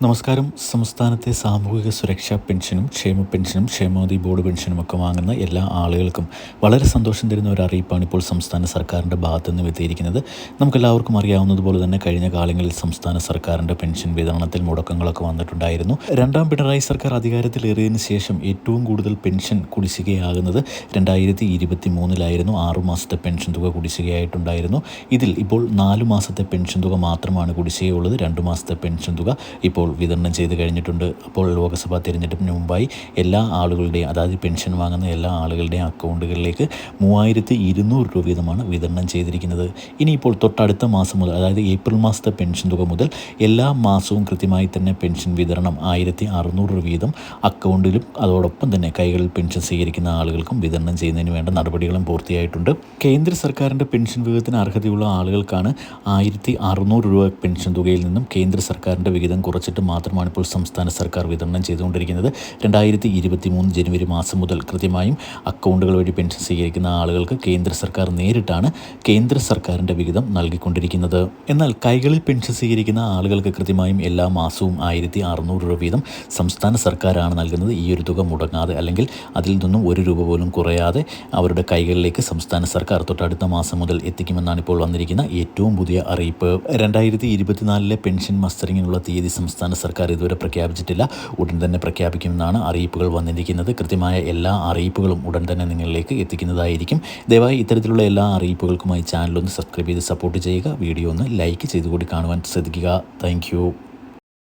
നമസ്കാരം. സംസ്ഥാനത്തെ സാമൂഹിക സുരക്ഷാ പെൻഷനും ക്ഷേമ പെൻഷനും ക്ഷേമനിധി ബോർഡ് പെൻഷനും ഒക്കെ വാങ്ങുന്ന എല്ലാ ആളുകൾക്കും വളരെ സന്തോഷം തരുന്ന ഒരു അറിയിപ്പാണ് ഇപ്പോൾ സംസ്ഥാന സർക്കാരിൻ്റെ ഭാഗത്തു നിന്ന് എത്തിയിരിക്കുന്നത്. നമുക്കെല്ലാവർക്കും അറിയാവുന്നതുപോലെ തന്നെ കഴിഞ്ഞ കാലങ്ങളിൽ സംസ്ഥാന സർക്കാരിൻ്റെ പെൻഷൻ വിതരണത്തിൽ മുടക്കങ്ങളൊക്കെ വന്നിട്ടുണ്ടായിരുന്നു. രണ്ടാം പിണറായി സർക്കാർ അധികാരത്തിലേറിയതിന് ശേഷം ഏറ്റവും കൂടുതൽ പെൻഷൻ കുടിശ്ശികയാകുന്നത് 2023 6 മാസത്തെ പെൻഷൻ തുക കുടിശ്ശികയായിട്ടുണ്ടായിരുന്നു. ഇതിൽ ഇപ്പോൾ 4 മാസത്തെ പെൻഷൻ തുക മാത്രമാണ് കുടിശ്ശികയുള്ളത്. 2 മാസത്തെ പെൻഷൻ തുക ഇപ്പോൾ വിതരണം ചെയ്ത് കഴിഞ്ഞിട്ടുണ്ട്. അപ്പോൾ ലോക്സഭാ തിരഞ്ഞെടുപ്പിന് മുമ്പായി എല്ലാ ആളുകളുടെയും, അതായത് പെൻഷൻ വാങ്ങുന്ന എല്ലാ ആളുകളുടെയും അക്കൗണ്ടുകളിലേക്ക് 3200 രൂപ വീതമാണ് വിതരണം ചെയ്തിരിക്കുന്നത്. ഇനിയിപ്പോൾ തൊട്ടടുത്ത മാസം മുതൽ, അതായത് ഏപ്രിൽ മാസത്തെ പെൻഷൻ തുക മുതൽ എല്ലാ മാസവും കൃത്യമായി തന്നെ പെൻഷൻ വിതരണം 1600 രൂപ വീതം അക്കൗണ്ടിലും അതോടൊപ്പം തന്നെ കൈകളിൽ പെൻഷൻ സ്വീകരിക്കുന്ന ആളുകൾക്കും വിതരണം ചെയ്യുന്നതിന് വേണ്ട നടപടികളും പൂർത്തിയായിട്ടുണ്ട്. കേന്ദ്ര സർക്കാരിൻ്റെ പെൻഷൻ വിഹിതത്തിന് അർഹതയുള്ള ആളുകൾക്കാണ് 1600 രൂപ പെൻഷൻ തുകയിൽ നിന്നും കേന്ദ്ര സർക്കാരിൻ്റെ വിഹിതം കുറച്ചിട്ട് മാത്രമാണ് ഇപ്പോൾ സംസ്ഥാന സർക്കാർ വിതരണം ചെയ്തുകൊണ്ടിരിക്കുന്നത്. 2023 ജനുവരി മാസം മുതൽ കൃത്യമായും അക്കൗണ്ടുകൾ വഴി പെൻഷൻ സ്വീകരിക്കുന്ന ആളുകൾക്ക് കേന്ദ്ര സർക്കാർ നേരിട്ടാണ് കേന്ദ്ര സർക്കാരിൻ്റെ വിഹിതം നൽകിക്കൊണ്ടിരിക്കുന്നത്. എന്നാൽ കൈകളിൽ പെൻഷൻ സ്വീകരിക്കുന്ന ആളുകൾക്ക് കൃത്യമായും എല്ലാ മാസവും 1600 രൂപ വീതം സംസ്ഥാന സർക്കാരാണ് നൽകുന്നത്. ഈ ഒരു തുക മുടങ്ങാതെ, അല്ലെങ്കിൽ അതിൽ നിന്നും 1 രൂപ പോലും കുറയാതെ അവരുടെ കൈകളിലേക്ക് സംസ്ഥാന സർക്കാർ തൊട്ടടുത്ത മാസം മുതൽ എത്തിക്കുമെന്നാണ് ഇപ്പോൾ വന്നിരിക്കുന്ന ഏറ്റവും പുതിയ അറിയിപ്പ്. 2024 പെൻഷൻ മസ്റ്ററിങ്ങിനുള്ള തീയതി സംസ്ഥാന സർക്കാർ ഇതുവരെ പ്രഖ്യാപിച്ചിട്ടില്ല. ഉടൻ തന്നെ പ്രഖ്യാപിക്കുമെന്നാണ് അറിയിപ്പുകൾ വന്നിരിക്കുന്നത്. കൃത്യമായ എല്ലാ അറിയിപ്പുകളും ഉടൻ തന്നെ നിങ്ങളിലേക്ക് എത്തിക്കുന്നതായിരിക്കും. ദയവായി ഇത്തരത്തിലുള്ള എല്ലാ അറിയിപ്പുകൾക്കുമായി ചാനലൊന്ന് സബ്സ്ക്രൈബ് ചെയ്ത് സപ്പോർട്ട് ചെയ്യുക. വീഡിയോ ഒന്ന് ലൈക്ക് ചെയ്തുകൂടി കാണുവാൻ ശ്രദ്ധിക്കുക. താങ്ക്